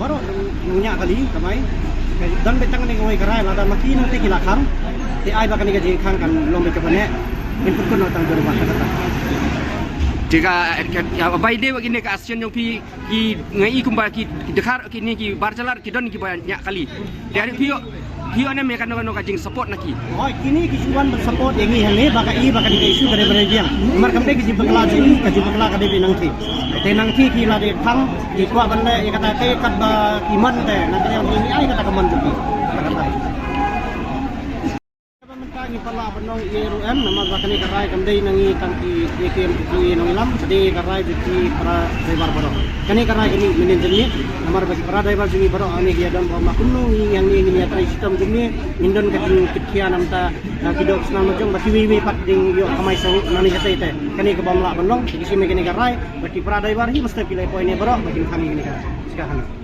baru nungnya kali kamai dan betang ni kawai karai lada makin nanti kila kham ti ai ba kan ni gaji khang kan lom be kapane input ko notang jor ba kata jika abai de begini ke ASEAN yang ki ngai kumba ki dekar ki ni ki barjalar ki don ki banyak kali dari pio ane me kan no kajing support naki oh kini ki suan support yang ni hale baka i baka ni isu dari berjiang mar kamde ki bakla ji ka ji bakla ka de nang thi te nang thi ki la de khang ki kwa bande ya kata te kat ba ki man te nanti yang ini ai kata kaman juki kata ni pala benong IRUM nama bakani karai kamdei nangi tangki DKM kui nang ilam de karai jiki para driver baro kani karai kini manager ni namar bagi para driver jumi baro ani dia dan makunno yang ni ni atra sistem jumi indon kating kitkia namta kidok senam jong baki wiwi pat ding yo kamai sawu nani jate ite kani ke bamla benong kisi me kani karai bagi para driver hi mesti pilih poin ni baro bagi kami kini karai sekarang